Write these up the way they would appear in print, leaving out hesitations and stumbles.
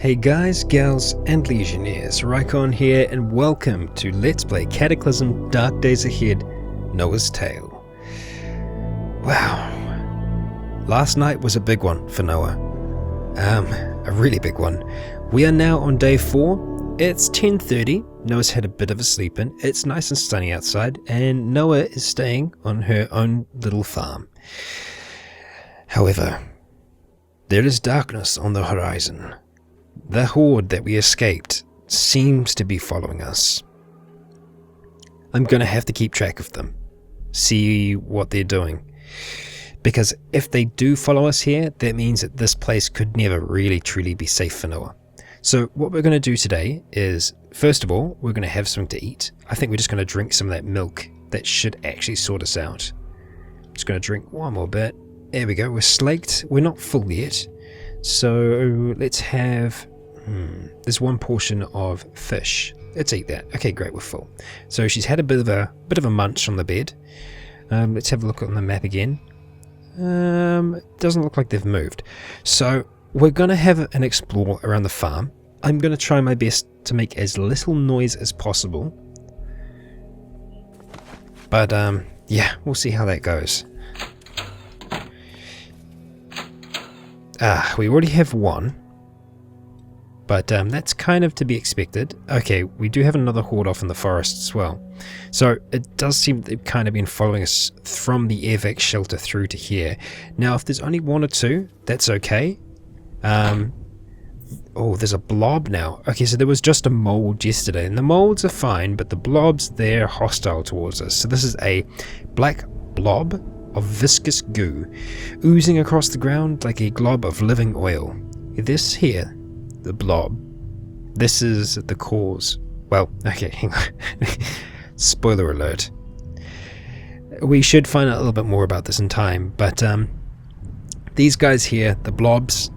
Hey guys, gals, and legionnaires, Rycon here, and welcome to Let's Play Cataclysm Dark Days Ahead, Noah's Tale. Wow. Last night was a big one for Noah. A really big one. We are now on day 4. It's 10:30. Noah's had a bit of a sleep in. It's nice and sunny outside, and Noah is staying on her own little farm. However, there is darkness on the horizon. The horde that we escaped seems to be following us. I'm going to have to keep track of them, see what they're doing. Because if they do follow us here, that means that this place could never really truly be safe for Noah. So what we're going to do today is, first of all, we're going to have something to eat. I think we're just going to drink some of that milk. That should actually sort us out. Just going to drink one more bit. There we go, we're slaked. We're not full yet. So let's have, there's one portion of fish. Let's eat that. Okay, great, we're full. So she's had a bit of a munch on the bed. Let's have a look on the map again. Doesn't look like they've moved. So we're going to have an explore around the farm. I'm going to try my best to make as little noise as possible. But yeah, we'll see how that goes. We already have one, but that's kind of to be expected. Okay, we do have another horde off in the forest as well. So it does seem they've kind of been following us from the airvac shelter through to here. Now, if there's only one or two, that's okay. Oh, there's a blob now. Okay, so there was just a mold yesterday, and the molds are fine, but the blobs, they're hostile towards us. So this is a black blob of viscous goo, oozing across the ground like a glob of living oil. This here, the blob, this is the cause. Well, okay, hang on. Spoiler alert. We should find out a little bit more about this in time, but these guys here, the blobs,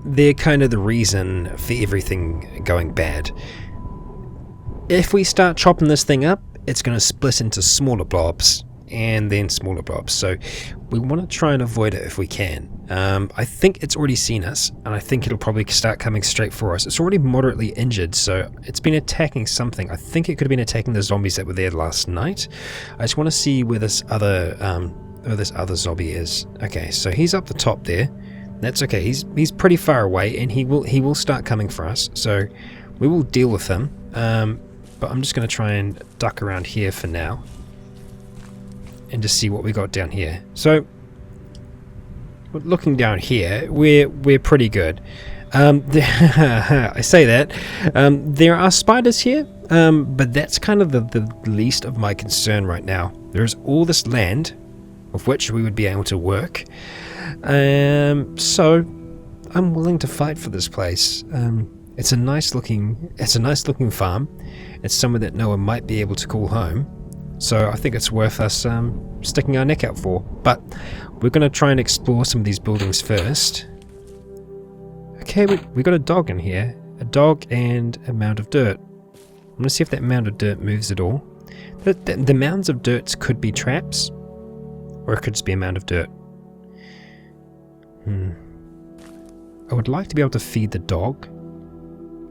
they're kind of the reason for everything going bad. If we start chopping this thing up, it's going to split into smaller blobs, and then smaller blobs, so we want to try and avoid it if we can. I think it's already seen us, and I think it'll probably start coming straight for us. It's already moderately injured, so it's been attacking something. I think it could have been attacking the zombies that were there last night. I just want to see where this other zombie is. Okay, so he's up the top there. That's okay. He's pretty far away, and he will start coming for us, so we will deal with him. But I'm just going to try and duck around here for now, and just see what we got down here. So looking down here, we're pretty good. I say that there are spiders here, but that's kind of the least of my concern right now. There's all this land of which we would be able to work, so I'm willing to fight for this place. It's a nice looking farm. It's somewhere that Noah might be able to call home. So I think it's worth us sticking our neck out for. But we're going to try and explore some of these buildings first. Okay, we got a dog in here. A dog and a mound of dirt. I'm going to see if that mound of dirt moves at all. The mounds of dirt could be traps, or it could just be a mound of dirt. I would like to be able to feed the dog.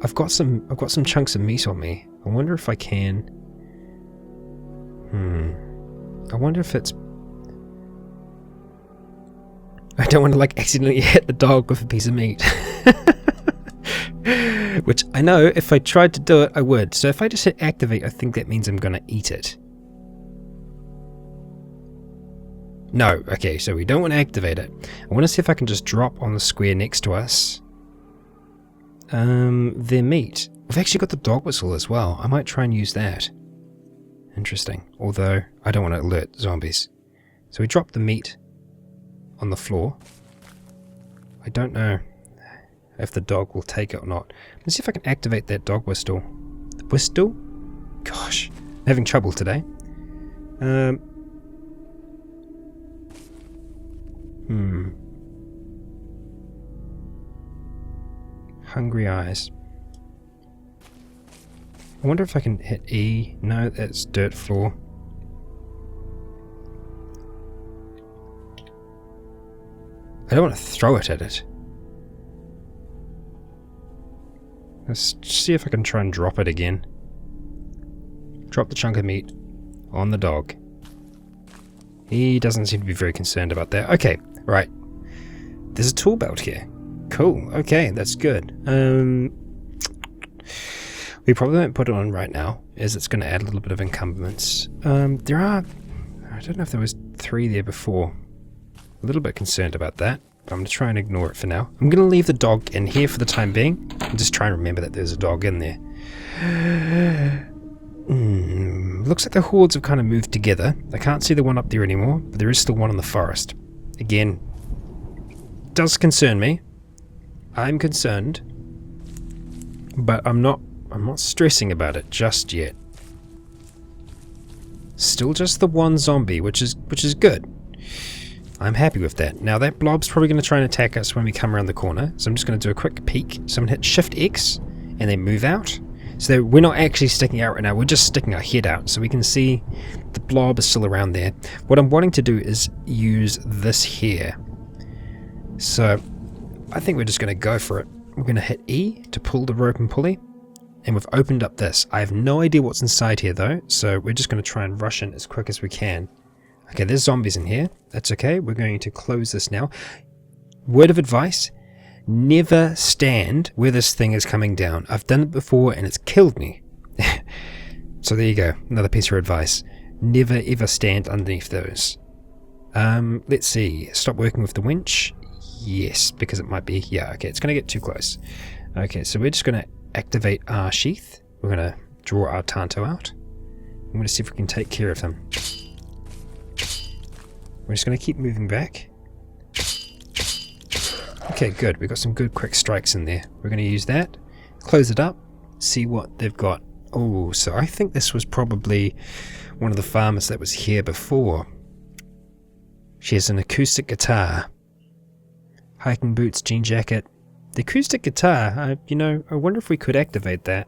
I've got some chunks of meat on me. I wonder if I can. I wonder if it's... I don't want to accidentally hit the dog with a piece of meat. Which I know if I tried to do it, I would. So if I just hit activate, I think that means I'm going to eat it. No, okay, so we don't want to activate it. I want to see if I can just drop on the square next to us their meat. We've actually got the dog whistle as well. I might try and use that. Interesting. Although, I don't want to alert zombies. So we drop the meat on the floor. I don't know if the dog will take it or not. Let's see if I can activate that dog whistle. Whistle? Gosh, I'm having trouble today. Hungry eyes. I wonder if I can hit E. No, that's dirt floor. I don't want to throw it at it. Let's see if I can try and drop it again. Drop the chunk of meat on the dog. He doesn't seem to be very concerned about that. Okay, right. There's a tool belt here. Cool. Okay, that's good. We probably won't put it on right now, as it's going to add a little bit of encumbrance. There are... I don't know if there was 3 there before. A little bit concerned about that, but I'm going to try and ignore it for now. I'm going to leave the dog in here for the time being. I'm just trying to remember that there's a dog in there. Looks like the hordes have kind of moved together. I can't see the one up there anymore, but there is still one in the forest. Again, does concern me. I'm concerned, but I'm not stressing about it just yet. Still just the one zombie, which is good. I'm happy with that. Now that blob's probably going to try and attack us when we come around the corner, so I'm just going to do a quick peek. So I'm going to hit Shift X and then move out. So we're not actually sticking out right now, we're just sticking our head out, so we can see the blob is still around there. What I'm wanting to do is use this here. So I think we're just going to go for it. We're going to hit E to pull the rope and pulley, and we've opened up this. I have no idea what's inside here though, so we're just going to try and rush in as quick as we can. Okay, there's zombies in here. That's okay, we're going to close this now. Word of advice, never stand where this thing is coming down. I've done it before and it's killed me. So there you go, another piece of advice. Never ever stand underneath those. Let's see, stop working with the winch. Yes, because it might be, yeah, okay, it's going to get too close. Okay, so we're just going to activate our sheath. We're going to draw our Tanto out. I'm going to see if we can take care of him. We're just going to keep moving back. Okay, good. We've got some good quick strikes in there. We're going to use that. Close it up. See what they've got. Oh, so I think this was probably one of the farmers that was here before. She has an acoustic guitar. Hiking boots, jean jacket. The acoustic guitar, you know, I wonder if we could activate that.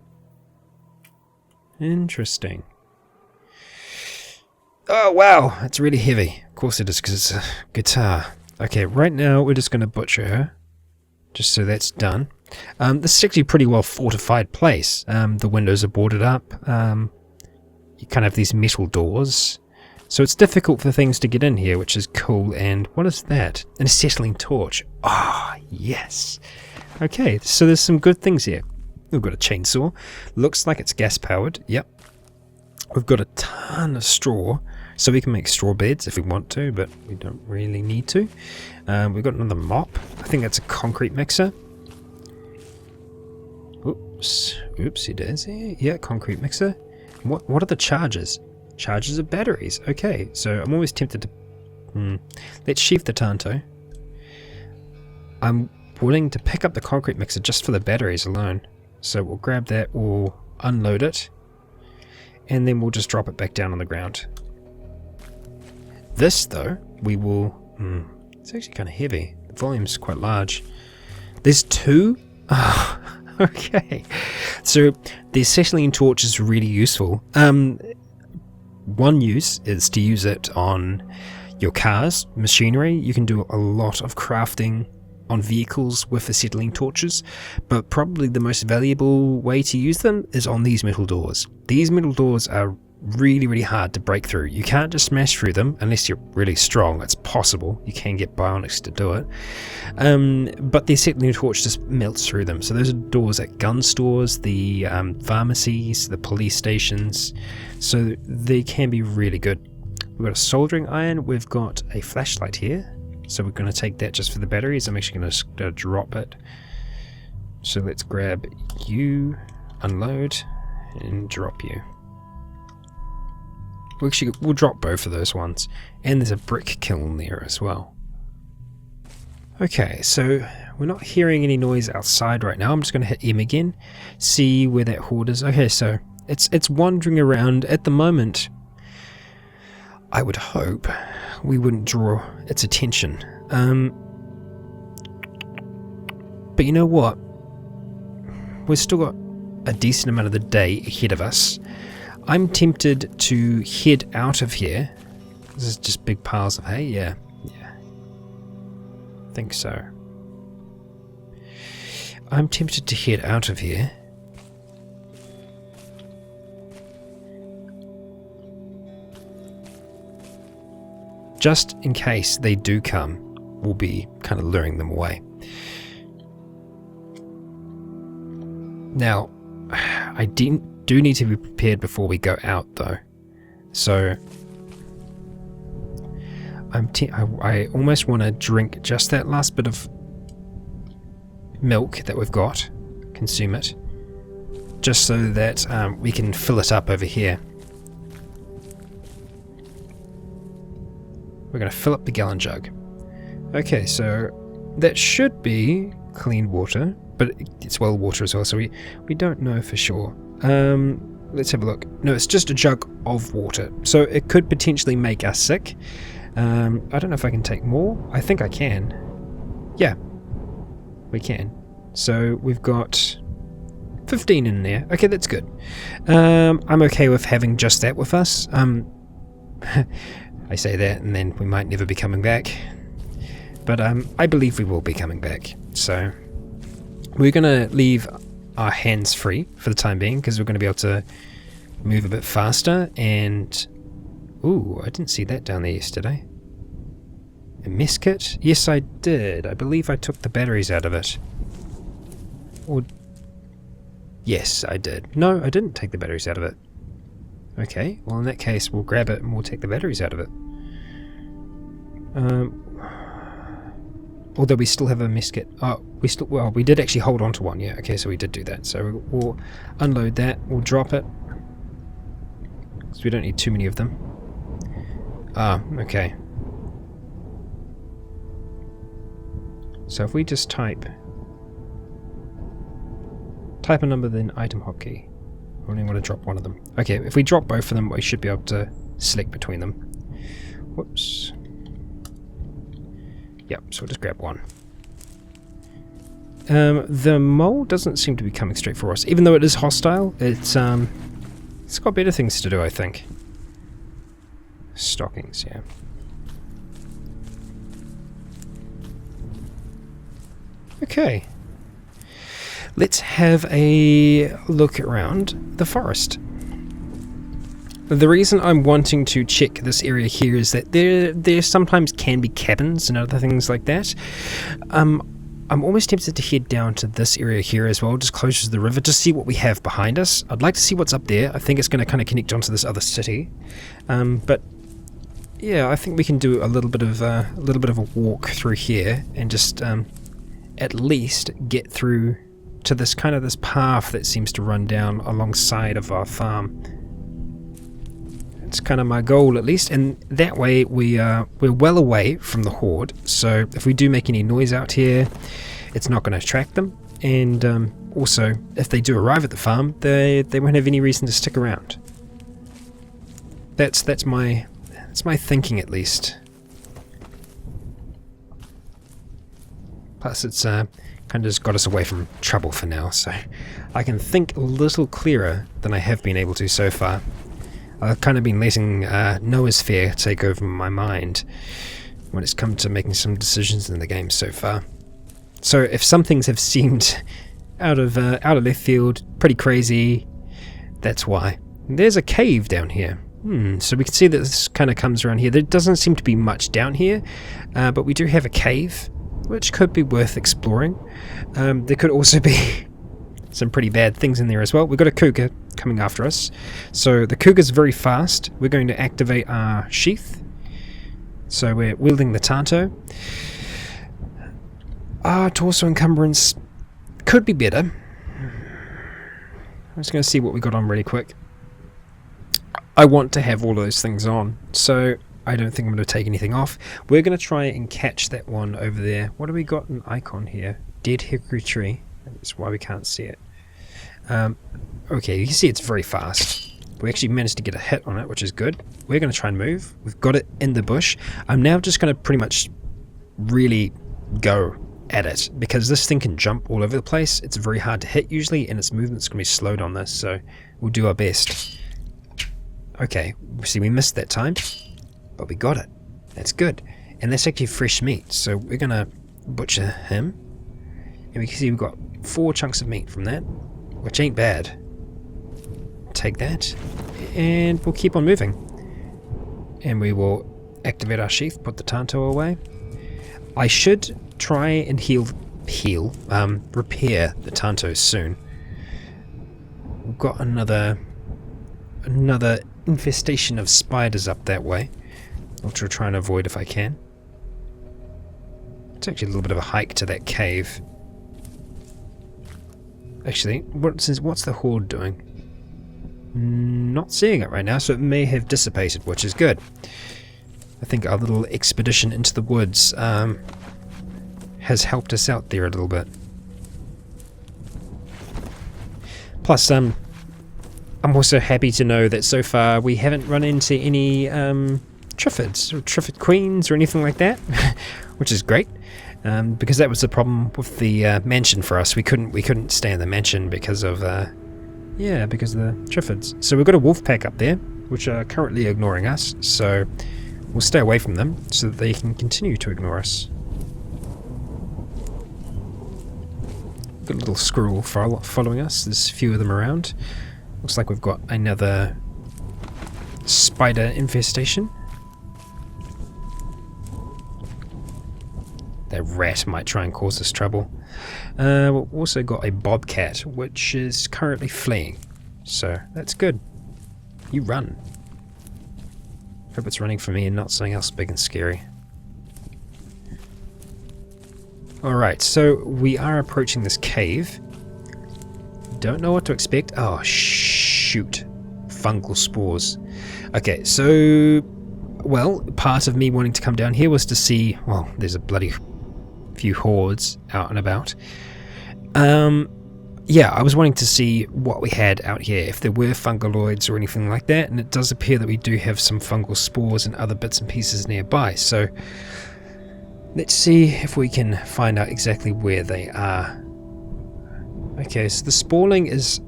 Interesting. Oh, wow, it's really heavy. Of course it is, because it's a guitar. Okay, right now we're just going to butcher her, just so that's done. This is actually a pretty well fortified place. The windows are boarded up. You kind of have these metal doors. So it's difficult for things to get in here, which is cool. And what is that? An acetylene torch. Ah, oh, yes. Okay, so there's some good things here. We've got a chainsaw. Looks like it's gas powered. Yep. We've got a ton of straw, so we can make straw beds if we want to, but we don't really need to. We've got another mop. I think that's a concrete mixer. Oops. Oops, it is. Yeah, concrete mixer. What are the charges? Charges of batteries. Okay, so I'm always tempted to... Let's sheath the Tanto. I'm willing to pick up the concrete mixer just for the batteries alone. So we'll grab that, we'll unload it, and then we'll just drop it back down on the ground. This, though, we will... it's actually kind of heavy. The volume's quite large. There's 2? Oh, okay. So the acetylene torch is really useful. One use is to use it on your cars, machinery. You can do a lot of crafting on vehicles with acetylene torches, but probably the most valuable way to use them is on these metal doors. These metal doors are really, really hard to break through. You can't just smash through them unless you're really strong. It's possible. You can get bionics to do it. But the acetylene torch just melts through them. So those are doors at gun stores, the pharmacies, the police stations. So they can be really good. We've got a soldering iron. We've got a flashlight here. So we're going to take that just for the batteries. I'm actually going to drop it. So let's grab you, unload, and drop you. We'll drop both of those ones. And there's a brick kiln there as well. Okay, so we're not hearing any noise outside right now. I'm just going to hit M again, see where that horde is. Okay, so it's wandering around at the moment. I would hope we wouldn't draw its attention. But you know what? We've still got a decent amount of the day ahead of us. I'm tempted to head out of here. This is just big piles of hay. Yeah. I think so. I'm tempted to head out of here just in case they do come, we'll be kind of luring them away. Now, I do need to be prepared before we go out, though. So, I almost want to drink just that last bit of milk that we've got, consume it, just so that we can fill it up over here. We're going to fill up the gallon jug. Okay, so that should be clean water, but it's well water as well, so we don't know for sure. Let's have a look. No, it's just a jug of water, so it could potentially make us sick. I don't know if I can take more. I think I can. Yeah, we can. So we've got 15 in there. Okay, that's good. I'm okay with having just that with us. I say that and then we might never be coming back. But I believe we will be coming back. So we're going to leave our hands free for the time being, because we're going to be able to move a bit faster. And ooh, I didn't see that down there yesterday. A mess kit? Yes, I did. I believe I took the batteries out of it. Or yes, I did. No, I didn't take the batteries out of it. Okay, well in that case we'll grab it and we'll take the batteries out of it. Although we still have a mess kit. Oh, we did actually hold on to one. Yeah, okay, so we did do that. So we'll unload that, we'll drop it, because we don't need too many of them. Ah, okay. So if we just type a number, then item hotkey. I only want to drop one of them. Okay, if we drop both of them, we should be able to select between them. Whoops. Yep, so we'll just grab one. The mole doesn't seem to be coming straight for us, even though it is hostile. It's got better things to do, I think. Stockings, yeah. Okay. Let's have a look around the forest. The reason I'm wanting to check this area here is that there sometimes can be cabins and other things like that. I'm almost tempted to head down to this area here as well, just closer to the river, to see what we have behind us. I'd like to see what's up there. I think it's going to kind of connect onto this other city. But yeah, I think we can do a little bit of a walk through here and just at least get through to this path that seems to run down alongside of our farm. It's kind of my goal, at least, and that way we're well away from the horde, so if we do make any noise out here, it's not going to attract them, and also if they do arrive at the farm, they won't have any reason to stick around. That's my thinking, at least. Plus it's kind of just got us away from trouble for now, so I can think a little clearer than I have been able to so far. I've kind of been letting Noah's Fair take over my mind when it's come to making some decisions in the game so far. So if some things have seemed out of left field, pretty crazy, that's why. There's a cave down here. So we can see that this kind of comes around here. There doesn't seem to be much down here, but we do have a cave, which could be worth exploring. There could also be some pretty bad things in there as well. We've got a cougar coming after us. So the cougar's very fast. We're going to activate our sheath. So we're wielding the Tanto. Our torso encumbrance could be better. I'm just going to see what we got on really quick. I want to have all those things on, so I don't think I'm going to take anything off. We're going to try and catch that one over there. What do we got an icon here? Dead hickory tree. That's why we can't see it. Okay, you can see it's very fast. We actually managed to get a hit on it, which is good. We're going to try and move. We've got it in the bush. I'm now just going to pretty much really go at it, because this thing can jump all over the place. It's very hard to hit usually, and its movement's going to be slowed on this, so we'll do our best. Okay, see, we missed that time, but we got it. That's good. And that's actually fresh meat, so we're going to butcher him. And we can see we've got 4 chunks of meat from that, which ain't bad. Take that, and we'll keep on moving. And we will activate our sheath, put the Tanto away. I should try and repair the Tanto soon. We've got another infestation of spiders up that way, which I'll try and avoid if I can. It's actually a little bit of a hike to that cave. Actually, what's the horde doing? Not seeing it right now, so it may have dissipated, which is good. I think our little expedition into the woods has helped us out there a little bit. Plus, I'm also happy to know that so far we haven't run into any Triffids or Triffid Queens or anything like that, which is great. Because that was the problem with the mansion for us. We couldn't stay in the mansion because of the Triffids. So we've got a wolf pack up there, which are currently ignoring us. So we'll stay away from them so that they can continue to ignore us. Got a little squirrel following us. There's a few of them around. Looks like we've got another spider infestation. That rat might try and cause us trouble. We've also got a bobcat, which is currently fleeing. So that's good. You run. Hope it's running for me and not something else big and scary. Alright, so we are approaching this cave. Don't know what to expect. Oh, shoot. Fungal spores. Okay, so... Well, part of me wanting to come down here was to see... Well, there's a bloody few hordes out and about. Yeah, I was wanting to see what we had out here, if there were fungaloids or anything like that, and it does appear that we do have some fungal spores and other bits and pieces nearby, so let's see if we can find out exactly where they are. Okay, so the spawning is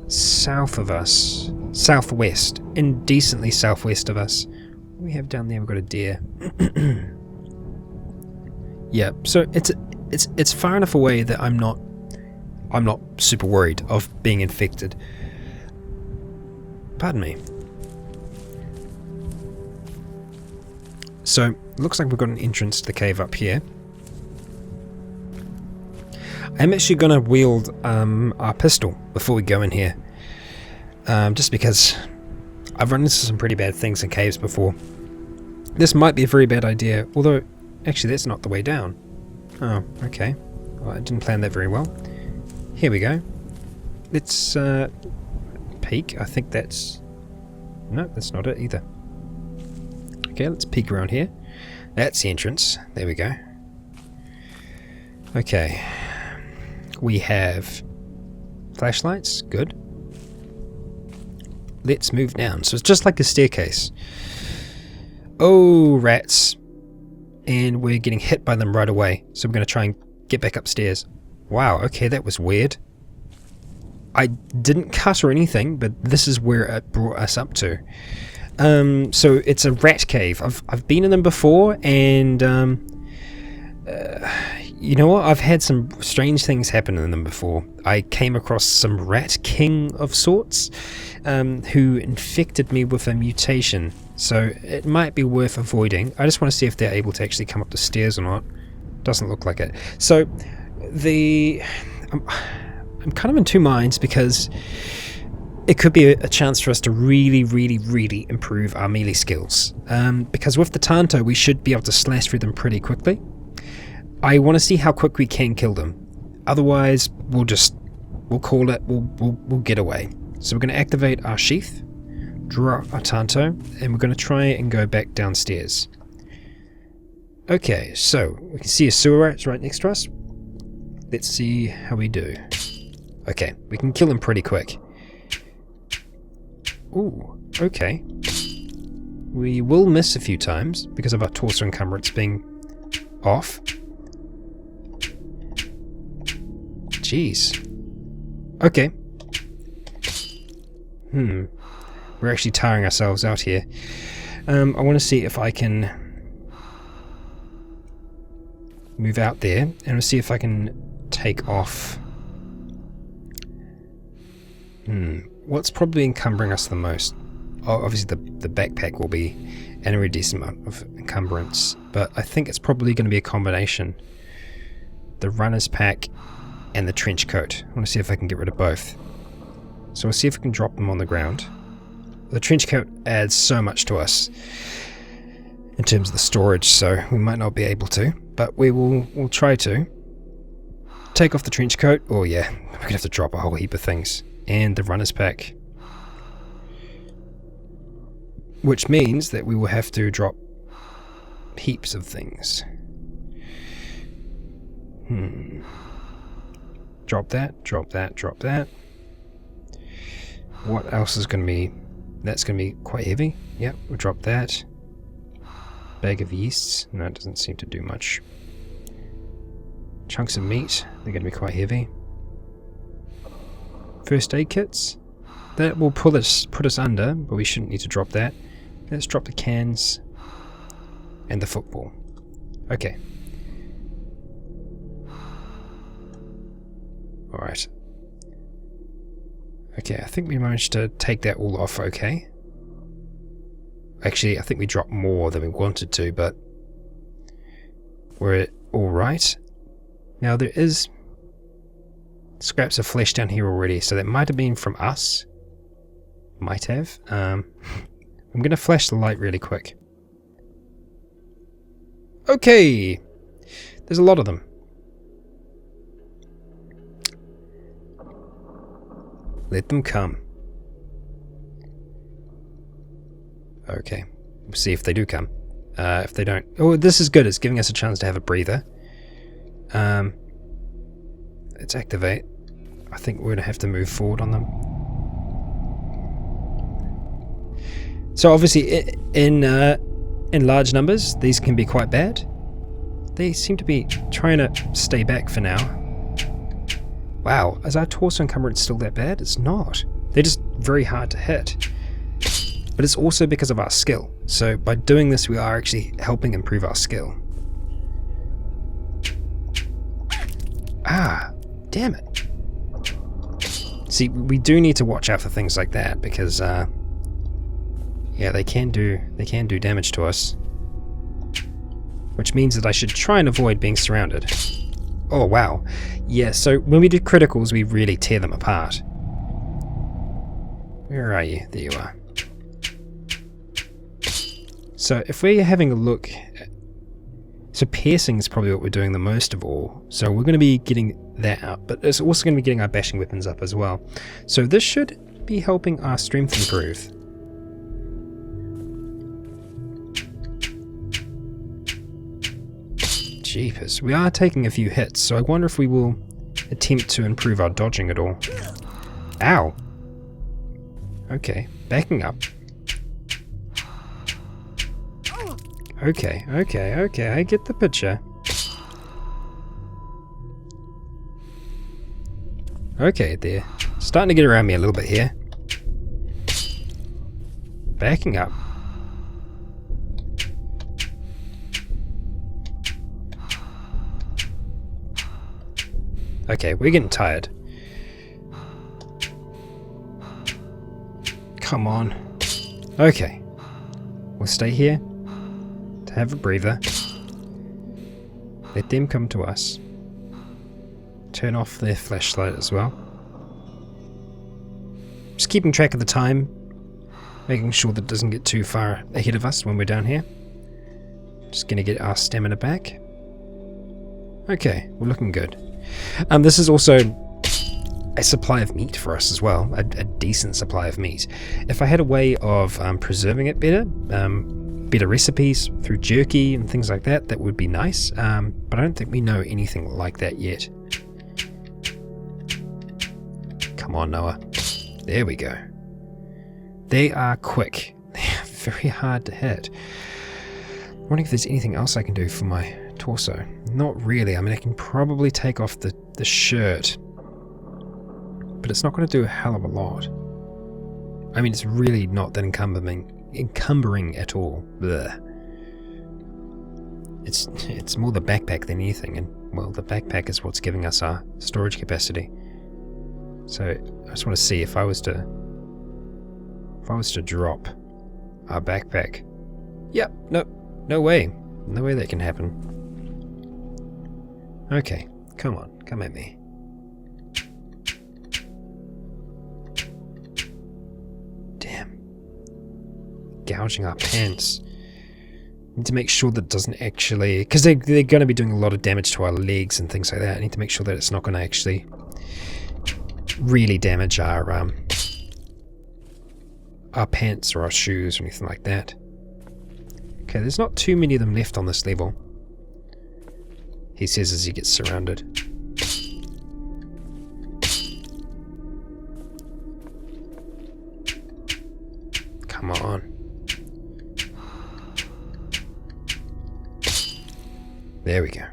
south of us, southwest, indecently southwest of us. What do we have down there? We've got a deer. Yeah, so it's far enough away that I'm not super worried of being infected. Pardon me. So, looks like we've got an entrance to the cave up here. I'm actually going to wield our pistol before we go in here. Just because I've run into some pretty bad things in caves before. This might be a very bad idea, although actually that's not the way down. Oh, okay. Well, I didn't plan that very well. Here we go. Let's peek. I think that's... No, that's not it either. Okay, let's peek around here. That's the entrance. There we go. Okay. We have flashlights. Good. Let's move down. So it's just like a staircase. Oh, rats. And we're getting hit by them right away. So we're going to try and get back upstairs. Wow, okay, that was weird. I didn't cut or anything, but this is where it brought us up to. So it's a rat cave. I've been in them before, and you know what? I've had some strange things happen in them before. I came across some rat king of sorts, who infected me with a mutation. So it might be worth avoiding. I just want to see if they're able to actually come up the stairs or not. Doesn't look like it. So I'm kind of in two minds, because it could be a chance for us to really improve our melee skills. Because with the Tanto, we should be able to slash through them pretty quickly. I want to see how quick we can kill them. Otherwise, we'll call it. We'll get away. So we're going to activate our sheath, draw our Tanto, and we're going to try and go back downstairs. Okay, so we can see a sewer rat right next to us. Let's see how we do. Okay, we can kill him pretty quick. Ooh, okay. We will miss a few times because of our torso encumbrance being off. Jeez. Okay. We're actually tiring ourselves out here. I want to see if I can move out there, and we'll see if I can take off. What's probably encumbering us the most? obviously the backpack will be an decent amount of encumbrance, but I think it's probably going to be a combination. The runner's pack and the trench coat. I want to see if I can get rid of both. So we'll see if we can drop them on the ground. The trench coat adds so much to us in terms of the storage, so we might not be able to, but we'll try to. Take off the trench coat. Oh yeah, we're going to have to drop a whole heap of things. And the runner's pack. Which means that we will have to drop heaps of things. Drop that, drop that, drop that. What else is going to be... That's going to be quite heavy. Yep, we'll drop that. Bag of yeasts. No, it doesn't seem to do much. Chunks of meat. They're going to be quite heavy. First aid kits. That will put us under, but we shouldn't need to drop that. Let's drop the cans. And the football. Okay. Alright. Okay, I think we managed to take that all off okay. Actually, I think we dropped more than we wanted to, but we're alright. Now there is scraps of flesh down here already, so that might have been from us. Might have. I'm going to flash the light really quick. Okay! There's a lot of them. Let them come. Okay. We'll see if they do come. If they don't... Oh, this is good. It's giving us a chance to have a breather. Let's activate. I think we're going to have to move forward on them. So obviously in large numbers, these can be quite bad. They seem to be trying to stay back for now. Wow, is our torso encumbrance still that bad? It's not. They're just very hard to hit. But it's also because of our skill. So by doing this, we are actually helping improve our skill. Ah, damn it. See, we do need to watch out for things like that because, yeah, they can do damage to us. Which means that I should try and avoid being surrounded. Oh, wow. Yeah, so when we do criticals, we really tear them apart. Where are you? There you are. So if we're having a look... So piercing is probably what we're doing the most of all. So we're going to be getting that up, but it's also going to be getting our bashing weapons up as well. So this should be helping our strength improve. Jeepers, we are taking a few hits, so I wonder if we will attempt to improve our dodging at all. Ow! Okay, backing up. Okay, I get the picture. Okay, they're starting to get around me a little bit here. Backing up. Okay, we're getting tired. Come on. Okay. We'll stay here to have a breather. Let them come to us. Turn off their flashlight as well. Just keeping track of the time. Making sure that it doesn't get too far ahead of us when we're down here. Just gonna get our stamina back. Okay, we're looking good. This is also a supply of meat for us as well, a decent supply of meat. If I had a way of preserving it better, better recipes through jerky and things like that, that would be nice, but I don't think we know anything like that yet. Come on, Noah. There we go. They are quick. They are very hard to hit. I'm wondering if there's anything else I can do for my torso. Not really. I mean, I can probably take off the shirt, but it's not going to do a hell of a lot. I mean, it's really not that encumbering at all. Blech. It's more the backpack than anything, and well, the backpack is what's giving us our storage capacity. So I just want to see if I was to If I was to drop our backpack. Yep, no way. No way that can happen. Okay, come on, come at me. Damn. Gouging our pants. Need to make sure that it doesn't actually... Because they're going to be doing a lot of damage to our legs and things like that. I need to make sure that it's not going to actually really damage our pants or our shoes or anything like that. Okay, there's not too many of them left on this level. He says as he gets surrounded. Come on. There we go.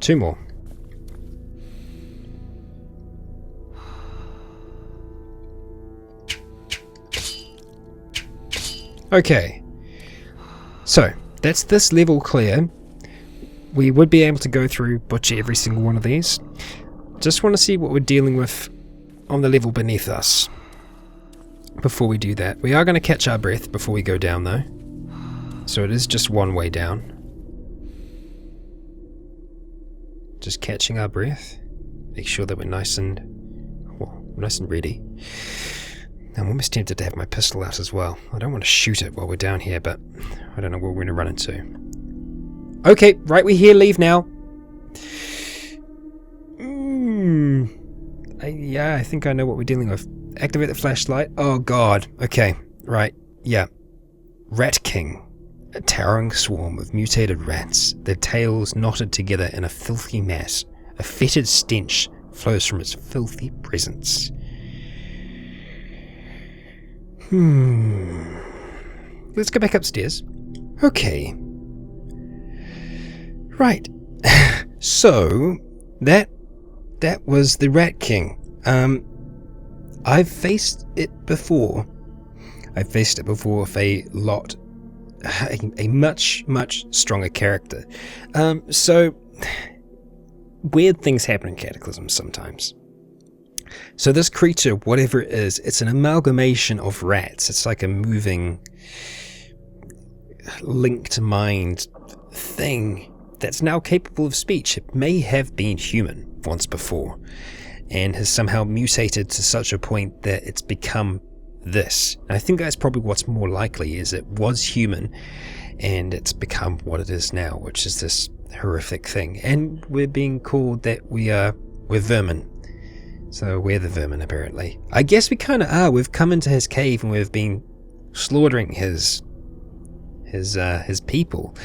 2 more. Okay. So, that's this level clear. We would be able to go through, butcher every single one of these. Just want to see what we're dealing with on the level beneath us before we do that. We are going to catch our breath before we go down though. So it is just one way down. Just catching our breath. Make sure that we're nice and ready. I'm almost tempted to have my pistol out as well. I don't want to shoot it while we're down here, but I don't know what we're going to run into. Okay, right, we're here. Leave now. I think I know what we're dealing with. Activate the flashlight. Oh god. Okay, right. Yeah. Rat King. A towering swarm of mutated rats, their tails knotted together in a filthy mass. A fetid stench flows from its filthy presence. Let's go back upstairs. Okay. Right. So, that was the Rat King. I've faced it before. I've faced it before with a much stronger character. So weird things happen in Cataclysm sometimes. So this creature, whatever it is, it's an amalgamation of rats. It's like a moving, linked mind thing that's now capable of speech. It may have been human once before and has somehow mutated to such a point that it's become this. And I think that's probably what's more likely, is it was human and it's become what it is now, which is this horrific thing. And we're being called that we're vermin. So we're the vermin, apparently. I guess we kind of are. We've come into his cave and we've been slaughtering his people.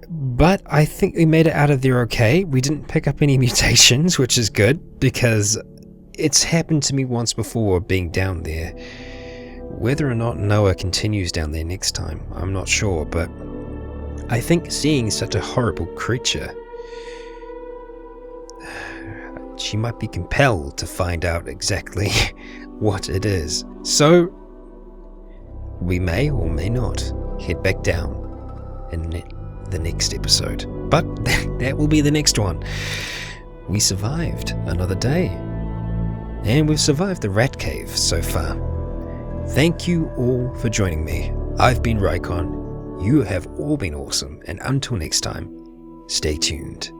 But I think we made it out of there okay. We didn't pick up any mutations, which is good, because it's happened to me once before being down there. Whether or not Noah continues down there next time, I'm not sure, but I think seeing such a horrible creature, she might be compelled to find out exactly what it is. So, we may or may not head back down in the next episode. But that will be the next one. We survived another day. And we've survived the rat cave so far. Thank you all for joining me. I've been Raikon. You have all been awesome. And until next time, stay tuned.